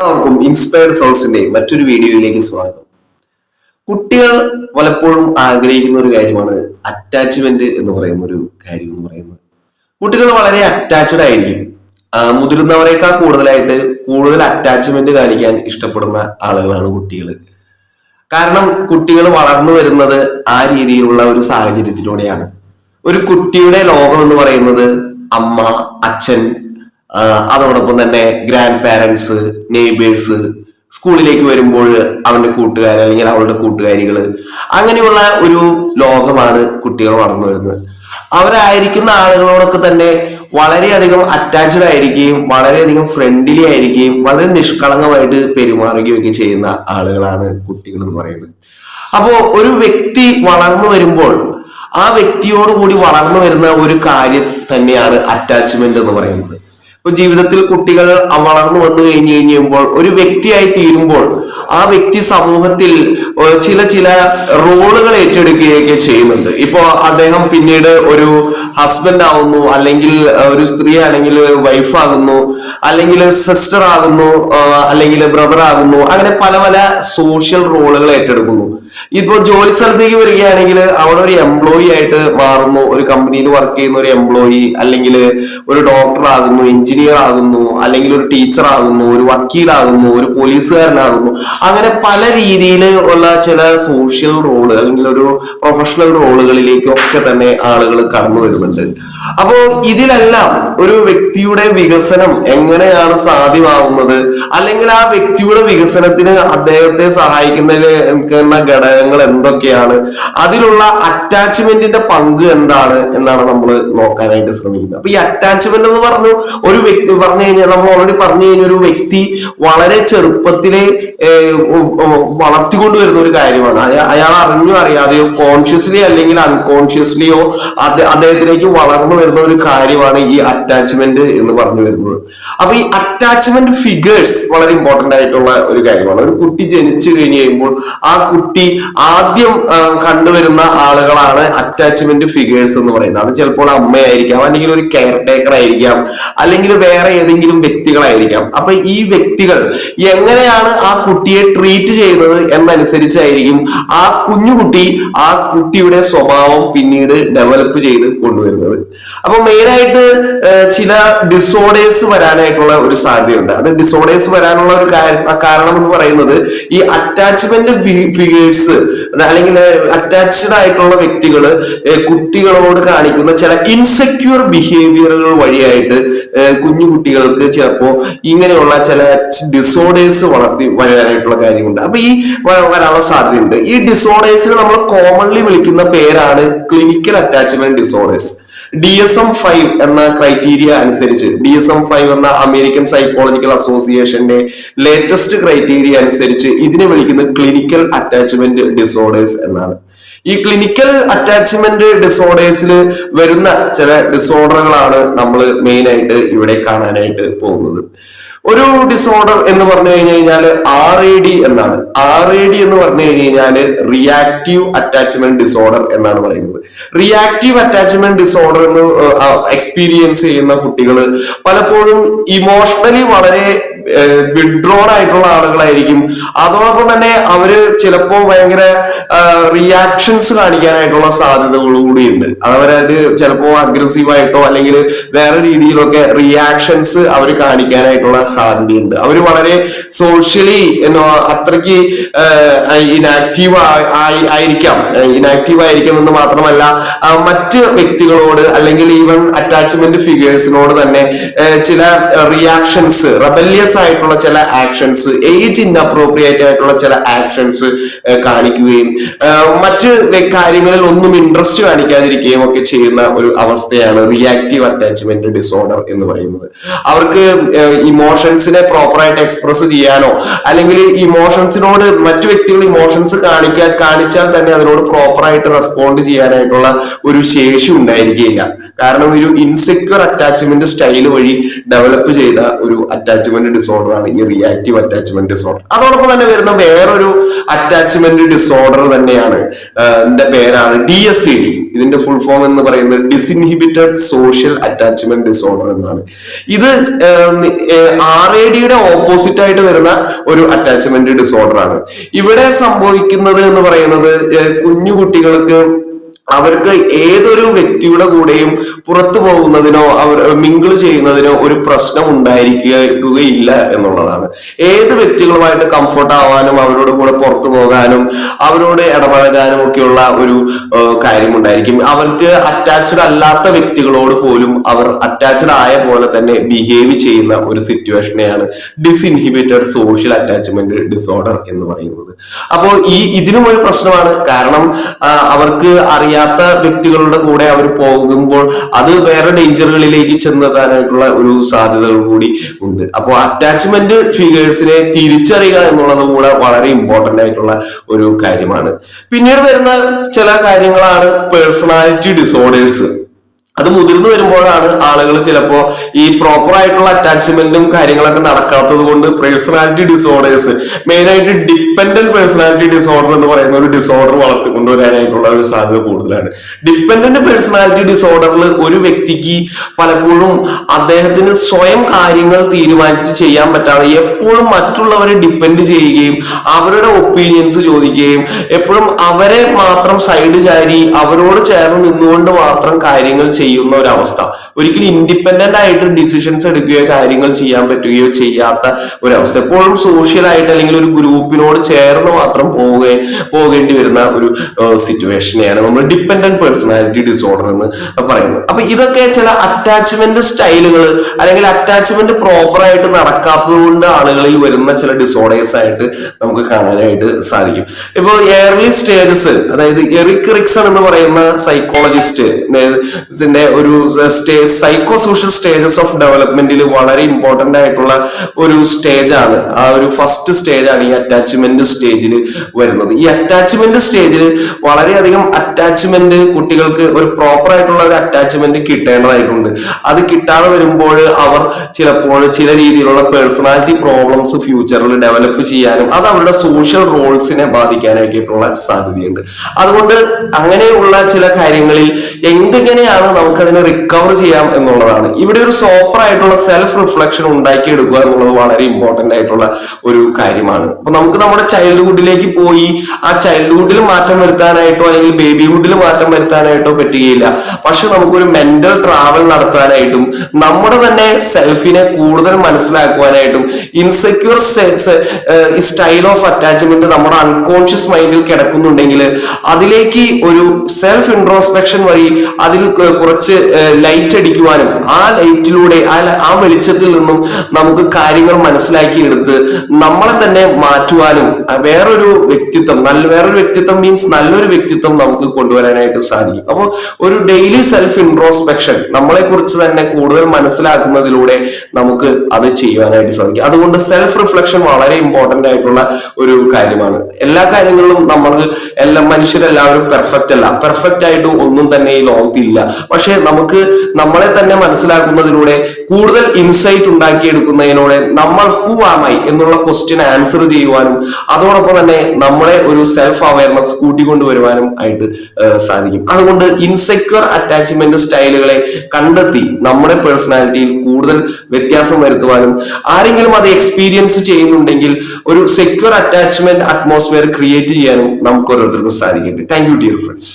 എല്ലാവർക്കും ഇൻസ്പയർഡ് സോഴ്സിന്റെ മറ്റൊരു വീഡിയോയിലേക്ക് സ്വാഗതം. കുട്ടികൾ പലപ്പോഴും ആഗ്രഹിക്കുന്ന ഒരു കാര്യമാണ് അറ്റാച്ച്മെന്റ് എന്ന് പറയുന്ന ഒരു കാര്യം എന്ന് പറയുന്നത്. കുട്ടികൾ വളരെ അറ്റാച്ച്ഡ് ആയിരിക്കും. മുതിർന്നവരെക്കാൾ കൂടുതൽ അറ്റാച്ച്മെന്റ് കാണിക്കാൻ ഇഷ്ടപ്പെടുന്ന ആളുകളാണ് കുട്ടികൾ. കാരണം കുട്ടികൾ വളർന്നു വരുന്നത് ആ രീതിയിലുള്ള ഒരു സാഹചര്യത്തിലൂടെയാണ്. ഒരു കുട്ടിയുടെ ലോകം എന്ന് പറയുന്നത് അമ്മ, അച്ഛൻ, അതോടൊപ്പം തന്നെ ഗ്രാൻഡ് പാരൻസ്, നെയ്ബേഴ്സ്, സ്കൂളിലേക്ക് വരുമ്പോൾ അവന്റെ കൂട്ടുകാർ അല്ലെങ്കിൽ അവളുടെ കൂട്ടുകാരികള്, അങ്ങനെയുള്ള ഒരു ലോകമാണ് കുട്ടികൾ വളർന്നു വരുന്നത്. അവരായിരിക്കുന്ന ആളുകളോടൊക്കെ തന്നെ വളരെയധികം അറ്റാച്ച്ഡ് ആയിരിക്കുകയും വളരെയധികം ഫ്രണ്ട്ലി ആയിരിക്കുകയും വളരെ നിഷ്കളങ്കമായിട്ട് പെരുമാറുകയൊക്കെ ചെയ്യുന്ന ആളുകളാണ് കുട്ടികൾ എന്ന് പറയുന്നത്. അപ്പോ ഒരു വ്യക്തി വളർന്നു വരുമ്പോൾ ആ വ്യക്തിയോട് കൂടി വളർന്നു വരുന്ന ഒരു കാര്യം തന്നെയാണ് അറ്റാച്ച്മെന്റ് എന്ന് പറയുന്നത്. ഇപ്പൊ ജീവിതത്തിൽ കുട്ടികൾ വളർന്നു വന്നു കഴിയുമ്പോൾ ഒരു വ്യക്തിയായി തീരുമ്പോൾ ആ വ്യക്തി സമൂഹത്തിൽ ചില റോളുകൾ ഏറ്റെടുക്കുകയൊക്കെ ചെയ്യുന്നുണ്ട്. ഇപ്പോ അദ്ദേഹം പിന്നീട് ഒരു ഹസ്ബൻഡ് ആകുന്നു, അല്ലെങ്കിൽ ഒരു സ്ത്രീ ആണെങ്കിൽ വൈഫ് ആകുന്നു, അല്ലെങ്കിൽ സിസ്റ്റർ ആകുന്നു, അല്ലെങ്കിൽ ബ്രദർ ആകുന്നു. അങ്ങനെ പല പല സോഷ്യൽ റോളുകൾ ഏറ്റെടുക്കുന്നു. ഇപ്പോ ജോലി സ്ഥലത്തേക്ക് വരികയാണെങ്കിൽ അവിടെ ഒരു എംപ്ലോയി ആയിട്ട് മാറുന്നു. ഒരു കമ്പനിയിൽ വർക്ക് ചെയ്യുന്ന ഒരു എംപ്ലോയി, അല്ലെങ്കിൽ ഒരു ഡോക്ടർ ആകുന്നു, എഞ്ചിനീയർ ആകുന്നു, അല്ലെങ്കിൽ ഒരു ടീച്ചർ ആകുന്നു, ഒരു വക്കീലാകുന്നു, ഒരു പോലീസുകാരനാകുന്നു. അങ്ങനെ പല രീതിയിൽ ഉള്ള ചില സോഷ്യൽ റോള് അല്ലെങ്കിൽ ഒരു പ്രൊഫഷണൽ റോളുകളിലേക്കൊക്കെ തന്നെ ആളുകൾ കടന്നു വരുന്നുണ്ട്. അപ്പോ ഇതിലെല്ലാം ഒരു വ്യക്തിയുടെ വികസനം എങ്ങനെയാണ് സാധ്യമാവുന്നത്, അല്ലെങ്കിൽ ആ വ്യക്തിയുടെ വികസനത്തിന് അദ്ദേഹത്തെ സഹായിക്കുന്ന ഘടകങ്ങൾ എന്തൊക്കെയാണ്, അതിലുള്ള അറ്റാച്ച്മെന്റിന്റെ പങ്ക് എന്താണ് എന്നാണ് നമ്മൾ നോക്കാനായിട്ട് ശ്രമിക്കുന്നത്. അപ്പൊ ഈ അറ്റാച്ച്മെന്റ് എന്ന് ഒരു വ്യക്തി പറഞ്ഞു കഴിഞ്ഞാൽ, നമ്മൾ ഓൾറെഡി പറഞ്ഞു കഴിഞ്ഞ ഒരു വ്യക്തി വളരെ ചെറുപ്പത്തിലെ വളർത്തിക്കൊണ്ടുവരുന്ന ഒരു കാര്യമാണ്. അയാൾ അറിഞ്ഞോ അറിയാതെയോ, കോൺഷ്യസ്ലി അല്ലെങ്കിൽ അൺകോൺഷ്യസ്ലിയോ അദ്ദേഹത്തിലേക്ക് വളർന്നു വരുന്ന ഒരു കാര്യമാണ് ഈ അറ്റാച്ച്മെന്റ് എന്ന് പറഞ്ഞു വരുന്നത്. അപ്പൊ ഈ അറ്റാച്ച്മെന്റ് ഫിഗേഴ്സ് വളരെ ഇമ്പോർട്ടന്റ് ആയിട്ടുള്ള ഒരു കാര്യമാണ്. ഒരു കുട്ടി ജനിച്ചു കഴിഞ്ഞ് കഴിയുമ്പോൾ ആ കുട്ടി ആദ്യം കണ്ടുവരുന്ന ആളുകളാണ് അറ്റാച്ച്മെന്റ് ഫിഗേഴ്സ് എന്ന് പറയുന്നത്. അത് ചിലപ്പോൾ അമ്മയായിരിക്കാം, അല്ലെങ്കിൽ ഒരു കെയർ ടേക്കർ ആയിരിക്കാം, അല്ലെങ്കിൽ വേറെ ഏതെങ്കിലും വ്യക്തികളായിരിക്കാം. അപ്പൊ ഈ വ്യക്തികൾ എങ്ങനെയാണ് ആ കുട്ടിയെ ട്രീറ്റ് ചെയ്യുന്നത് എന്നനുസരിച്ചായിരിക്കും ആ കുഞ്ഞുകുട്ടി ആ കുട്ടിയുടെ സ്വഭാവം പിന്നീട് ഡെവലപ്പ് ചെയ്ത് കൊണ്ടുവരുന്നത്. അപ്പൊ മെയിനായിട്ട് ചില ഡിസോർഡേഴ്സ് വരാനായിട്ടുള്ള ഒരു സാധ്യതയുണ്ട്. അത് ഡിസോർഡേഴ്സ് വരാനുള്ള ഒരു കാരണം എന്ന് പറയുന്നത് ഈ അറ്റാച്ച്മെന്റ് ഫിഗേഴ്സ് അല്ലെങ്കിൽ അറ്റാച്ച്ഡ് ആയിട്ടുള്ള വ്യക്തികള് കുട്ടികളോട് കാണിക്കുന്ന ചില ഇൻസെക്യൂർ ബിഹേവിയറുകൾ വഴിയായിട്ട് കുഞ്ഞു കുട്ടികൾക്ക് ചിലപ്പോ ഇങ്ങനെയുള്ള ചില ഡിസോർഡേഴ്സ് വരാനായിട്ടുള്ള കാര്യമുണ്ട്. അപ്പൊ ഈ വരാനുള്ള സാധ്യതയുണ്ട്. ഈ ഡിസോർഡേഴ്സിന് നമ്മൾ കോമൺലി വിളിക്കുന്ന പേരാണ് ക്ലിനിക്കൽ അറ്റാച്ച്മെന്റ് ഡിസോർഡേഴ്സ്. DSM-5 എന്ന ക്രൈറ്റീരിയ അനുസരിച്ച്, DSM-5 എന്ന അമേരിക്കൻ സൈക്കോളജിക്കൽ അസോസിയേഷന്റെ ലേറ്റസ്റ്റ് ക്രൈറ്റീരിയ അനുസരിച്ച് ഇതിനെ വിളിക്കുന്നത് ക്ലിനിക്കൽ അറ്റാച്ച്മെന്റ് ഡിസോർഡേഴ്സ് എന്നാണ്. ഈ ക്ലിനിക്കൽ അറ്റാച്ച്മെന്റ് ഡിസോർഡേഴ്സിൽ വരുന്ന ചില ഡിസോർഡറുകളാണ് നമ്മൾ മെയിൻ ആയിട്ട് ഇവിടെ കാണാനായിട്ട് പോകുന്നത്. ഒരു ഡിസോർഡർ എന്ന് പറഞ്ഞു കഴിഞ്ഞാൽ RAD എന്നാണ്. RAD എന്ന് പറഞ്ഞു കഴിഞ്ഞാൽ റിയാക്റ്റീവ് അറ്റാച്ച്മെന്റ് ഡിസോർഡർ എന്നാണ് പറയുന്നത്. റിയാക്റ്റീവ് അറ്റാച്ച്മെന്റ് ഡിസോർഡർ എന്ന് എക്സ്പീരിയൻസ് ചെയ്യുന്ന കുട്ടികൾ പലപ്പോഴും ഇമോഷണലി വളരെ വിഡ്രോൺ ആയിട്ടുള്ള ആളുകളായിരിക്കും. അതോടൊപ്പം തന്നെ അവര് ചിലപ്പോ ഭയങ്കര റിയാക്ഷൻസ് കാണിക്കാനായിട്ടുള്ള സാധ്യതകൾ കൂടിയുണ്ട്. അവരത് ചിലപ്പോ അഗ്രസീവ് ആയിട്ടോ അല്ലെങ്കിൽ വേറെ രീതിയിലൊക്കെ റിയാക്ഷൻസ് അവർ കാണിക്കാനായിട്ടുള്ള സാധ്യതയുണ്ട്. അവർ വളരെ സോഷ്യലി അത്രയ്ക്ക് ഇനാക്റ്റീവ് ആയിരിക്കാം എന്ന് മാത്രമല്ല, മറ്റ് വ്യക്തികളോട് അല്ലെങ്കിൽ ഈവൻ അറ്റാച്ച്മെന്റ് ഫിഗേഴ്സിനോട് തന്നെ ചില റിയാക്ഷൻസ്, റെബല്യസ് ആയിട്ടുള്ള ചില ആക്ഷൻസ്, ഏജ് ഇൻഅപ്രോപ്രിയേറ്റ് ആയിട്ടുള്ള ചില ആക്ഷൻസ് കാണിക്കുകയും മറ്റ് കാര്യങ്ങളിൽ ഒന്നും ഇൻട്രസ്റ്റ് കാണിക്കാതിരിക്കുകയും ഒക്കെ ചെയ്യുന്ന ഒരു അവസ്ഥയാണ് റിയാക്റ്റീവ് അറ്റാച്ച്മെന്റ് ഡിസോർഡർ എന്ന് പറയുന്നത്. അവർക്ക് ഇമോഷൻസിനെ പ്രോപ്പറായിട്ട് എക്സ്പ്രസ് ചെയ്യാനോ അല്ലെങ്കിൽ ഇമോഷൻസിനോട് മറ്റു വ്യക്തികൾ ഇമോഷൻസ് കാണിച്ചാൽ തന്നെ അതിനോട് പ്രോപ്പറായിട്ട് റെസ്പോണ്ട് ചെയ്യാനായിട്ടുള്ള ഒരു ശേഷി ഉണ്ടായിരിക്കുകയില്ല. കാരണം ഒരു ഇൻസെക്യൂർ അറ്റാച്ച്മെന്റ് സ്റ്റൈൽ വഴി ഡെവലപ്പ് ചെയ്ത ഒരു അറ്റാച്ച്മെന്റ് ഡിസോർഡർ ആണ് ഈ റിയാക്റ്റീവ് അറ്റാച്ച്മെന്റ് ഡിസോർഡർ. അതോടൊപ്പം തന്നെ വരുന്ന വേറൊരു അറ്റാച്ച്മെന്റ് ഡിസോർഡർ തന്നെയാണ്, പേരാണ് DSCD. ഇതിന്റെ ഫുൾ ഫോം എന്ന് പറയുന്നത് ഡിസിൻഹിബിറ്റഡ് സോഷ്യൽ അറ്റാച്ച്മെന്റ് ഡിസോർഡർ എന്നാണ്. ഇത് RADയുടെ ഓപ്പോസിറ്റ് ആയിട്ട് വരുന്ന ഒരു അറ്റാച്ച്മെന്റ് ഡിസോർഡർ ആണ്. ഇവിടെ സംഭവിക്കുന്നത് എന്ന് പറയുന്നത് കുഞ്ഞു കുട്ടികൾക്ക് അവർക്ക് ഏതൊരു വ്യക്തിയുടെ കൂടെയും പുറത്തു പോകുന്നതിനോ അവർ മിങ്കിൾ ചെയ്യുന്നതിനോ ഒരു പ്രശ്നം ഉണ്ടായിരിക്കുകയില്ല എന്നുള്ളതാണ്. ഏത് വ്യക്തികളുമായിട്ട് കംഫർട്ട് ആവാനും അവരോട് കൂടെ പുറത്തു പോകാനും അവരോട് ഇടപഴകാനും ഒക്കെയുള്ള ഒരു കാര്യം ഉണ്ടായിരിക്കും. അവർക്ക് അറ്റാച്ച്ഡ് അല്ലാത്ത വ്യക്തികളോട് പോലും അവർ അറ്റാച്ച്ഡ് ആയ പോലെ തന്നെ ബിഹേവ് ചെയ്യുന്ന ഒരു സിറ്റുവേഷനെയാണ് ഡിസിൻഹിബിറ്റഡ് സോഷ്യൽ അറ്റാച്ച്മെന്റ് ഡിസോർഡർ എന്ന് പറയുന്നത്. അപ്പോൾ ഇതിനും ഒരു പ്രശ്നമാണ്. കാരണം അവർക്ക് അറിയാത്ത വ്യക്തികളുടെ കൂടെ അവർ പോകുമ്പോൾ അത് വേറെ ഡേഞ്ചറുകളിലേക്ക് ചെന്നെത്താനായിട്ടുള്ള ഒരു സാധ്യതകൾ കൂടി ഉണ്ട്. അപ്പോൾ അറ്റാച്ച്മെന്റ് ഫിഗേഴ്സിനെ തിരിച്ചറിയുക എന്നുള്ളത് കൂടെ വളരെ ഇമ്പോർട്ടന്റ് ആയിട്ടുള്ള ഒരു കാര്യമാണ്. പിന്നീട് വരുന്ന ചില കാര്യങ്ങളാണ് പേഴ്സണാലിറ്റി ഡിസോർഡേഴ്സ്. അത് മുതിർന്നു വരുമ്പോഴാണ് ആളുകൾ ചിലപ്പോ ഈ പ്രോപ്പർ ആയിട്ടുള്ള അറ്റാച്ച്മെന്റും കാര്യങ്ങളൊക്കെ നടക്കാത്തത് കൊണ്ട് പേഴ്സണാലിറ്റി ഡിസോർഡേഴ്സ്, മെയിൻ ആയിട്ട് ഡിപ്പെൻഡന്റ് പേഴ്സണാലിറ്റി ഡിസോർഡർ എന്ന് പറയുന്ന ഒരു ഡിസോർഡർ വളർത്തിക്കൊണ്ടുവരാനായിട്ടുള്ള ഒരു സാധ്യത കൂടുതലാണ്. ഡിപ്പെൻഡന്റ് പേഴ്സണാലിറ്റി ഡിസോർഡറിൽ ഒരു വ്യക്തിക്ക് പലപ്പോഴും അദ്ദേഹത്തിന് സ്വയം കാര്യങ്ങൾ തീരുമാനിച്ച് ചെയ്യാൻ പറ്റാതെ എപ്പോഴും മറ്റുള്ളവരെ ഡിപ്പെൻഡ് ചെയ്യുകയും അവരുടെ ഒപ്പീനിയൻസ് ചോദിക്കുകയും എപ്പോഴും അവരെ മാത്രം സൈഡ് ചാരി അവരോട് ചേർന്ന് നിന്നുകൊണ്ട് മാത്രം കാര്യങ്ങൾ ചെയ്യുന്ന ഒരവസ്ഥ, ഒരിക്കലും ഇൻഡിപെൻഡന്റ് ആയിട്ട് ഡിസിഷൻസ് എടുക്കുകയോ കാര്യങ്ങൾ ചെയ്യാൻ പറ്റുകയോ ചെയ്യാത്ത ഒരവസ്ഥ, എപ്പോഴും സോഷ്യലായിട്ട് അല്ലെങ്കിൽ ഒരു ഗ്രൂപ്പിനോട് ചേർന്ന് മാത്രം പോകേണ്ടി വരുന്ന ഒരു സിറ്റുവേഷനെയാണ് നമ്മൾ ഡിപ്പെൻഡന്റ് പേഴ്സണാലിറ്റി ഡിസോർഡർ എന്ന് പറയുന്നത്. അപ്പൊ ഇതൊക്കെ ചില അറ്റാച്ച്മെന്റ് സ്റ്റൈലുകൾ അല്ലെങ്കിൽ അറ്റാച്ച്മെന്റ് പ്രോപ്പർ ആയിട്ട് നടക്കാത്തത് കൊണ്ട് ആളുകളിൽ വരുന്ന ചില ഡിസോർഡേഴ്സ് ആയിട്ട് നമുക്ക് കാണാനായിട്ട് സാധിക്കും. ഇപ്പൊ ഏർലി സ്റ്റേജസ്, അതായത് എറിക് റിക്സൺ എന്ന് പറയുന്ന സൈക്കോളജിസ്റ്റ് ഒരു സൈക്കോ സോഷ്യൽ സ്റ്റേജസ് ഓഫ് ഡെവലപ്മെന്റിൽ വളരെ ഇമ്പോർട്ടന്റ് ആയിട്ടുള്ള ഒരു സ്റ്റേജ് ആണ്. ആ ഒരു ഫസ്റ്റ് സ്റ്റേജ് ആണ് ഈ അറ്റാച്ച്മെന്റ് സ്റ്റേജിൽ വരുന്നത്. ഈ അറ്റാച്ച്മെന്റ് സ്റ്റേജിൽ വളരെയധികം അറ്റാച്ച്മെന്റ് കുട്ടികൾക്ക് ഒരു പ്രോപ്പർ ആയിട്ടുള്ള ഒരു അറ്റാച്ച്മെന്റ് കിട്ടേണ്ടതായിട്ടുണ്ട്. അത് കിട്ടാതെ വരുമ്പോൾ അവർ ചിലപ്പോൾ ചില രീതിയിലുള്ള പേഴ്സണാലിറ്റി പ്രോബ്ലംസ് ഫ്യൂച്ചറിൽ ഡെവലപ്പ് ചെയ്യാനും അത് അവരുടെ സോഷ്യൽ റോൾസിനെ ബാധിക്കാനായിട്ടുള്ള സാധ്യതയുണ്ട്. അതുകൊണ്ട് അങ്ങനെയുള്ള ചില കാര്യങ്ങളിൽ എന്തെങ്ങനെയാണ് നമുക്കതിനെ റിക്കവർ ചെയ്യാം എന്നുള്ളതാണ്. ഇവിടെ ഒരു സോപ്പർ ആയിട്ടുള്ള സെൽഫ് റിഫ്ലക്ഷൻ ഉണ്ടാക്കിയെടുക്കുക എന്നുള്ളത് വളരെ ഇമ്പോർട്ടന്റ് ആയിട്ടുള്ള ഒരു കാര്യമാണ്. അപ്പൊ നമുക്ക് നമ്മുടെ ചൈൽഡ്ഹുഡിലേക്ക് പോയി ആ ചൈൽഡ്ഹുഡിൽ മാറ്റം വരുത്താനായിട്ടോ അല്ലെങ്കിൽ ബേബിഹുഡിൽ മാറ്റം വരുത്താനായിട്ടോ പറ്റുകയില്ല. പക്ഷെ നമുക്കൊരു മെന്റൽ ട്രാവൽ നടത്താനായിട്ടും നമ്മുടെ തന്നെ സെൽഫിനെ കൂടുതൽ മനസ്സിലാക്കുവാനായിട്ടും ഇൻസെക്യൂർ സ്റ്റൈൽ ഓഫ് അറ്റാച്ച്മെന്റ് നമ്മുടെ അൺകോൺഷ്യസ് മൈൻഡിൽ കിടക്കുന്നുണ്ടെങ്കിൽ അതിലേക്ക് ഒരു സെൽഫ് ഇൻട്രോസ്പെക്ഷൻ വഴി അതിൽ കുറച്ച് ലൈറ്റ് അടിക്കുവാനും ആ ലൈറ്റിലൂടെ ആ വെളിച്ചത്തിൽ നിന്നും നമുക്ക് കാര്യങ്ങൾ മനസ്സിലാക്കിയെടുത്ത് നമ്മളെ തന്നെ മാറ്റുവാനും വേറൊരു വ്യക്തിത്വം മീൻസ് നല്ലൊരു വ്യക്തിത്വം നമുക്ക് കൊണ്ടുവരാനായിട്ട് സാധിക്കും. അപ്പോൾ ഒരു ഡെയിലി സെൽഫ് ഇൻട്രോസ്പെക്ഷൻ, നമ്മളെ കുറിച്ച് തന്നെ കൂടുതൽ മനസ്സിലാക്കുന്നതിലൂടെ നമുക്ക് അത് ചെയ്യുവാനായിട്ട് സാധിക്കും. അതുകൊണ്ട് സെൽഫ് റിഫ്ലക്ഷൻ വളരെ ഇമ്പോർട്ടന്റ് ആയിട്ടുള്ള ഒരു കാര്യമാണ്. എല്ലാ കാര്യങ്ങളിലും മനുഷ്യരെല്ലാവരും പെർഫെക്റ്റ് ആയിട്ട് ഒന്നും തന്നെ ഈ ലോകത്തില്ല. പക്ഷെ നമുക്ക് നമ്മളെ തന്നെ മനസ്സിലാക്കുന്നതിലൂടെ കൂടുതൽ ഇൻസൈറ്റ് ഉണ്ടാക്കിയെടുക്കുന്നതിലൂടെ നമ്മൾ ഹൂ ആം ഐ എന്നുള്ള ക്വസ്റ്റ്യൻ ആൻസർ ചെയ്യുവാനും അതോടൊപ്പം തന്നെ നമ്മളെ ഒരു സെൽഫ് അവയർനെസ് കൂട്ടിക്കൊണ്ടുവരുവാനും ആയിട്ട് സാധിക്കും. അതുകൊണ്ട് ഇൻസെക്യൂർ അറ്റാച്ച്മെന്റ് സ്റ്റൈലുകളെ കണ്ടെത്തി നമ്മുടെ പേഴ്സണാലിറ്റിയിൽ കൂടുതൽ വ്യത്യാസം വരുത്തുവാനും ആരെങ്കിലും അത് എക്സ്പീരിയൻസ് ചെയ്യുന്നുണ്ടെങ്കിൽ ഒരു സെക്യൂർ അറ്റാച്ച്മെന്റ് അറ്റ്മോസ്ഫിയർ ക്രിയേറ്റ് ചെയ്യാനും നമുക്ക് ഓരോരുത്തർക്കും സാധിക്കട്ടെ. Thank you dear friends.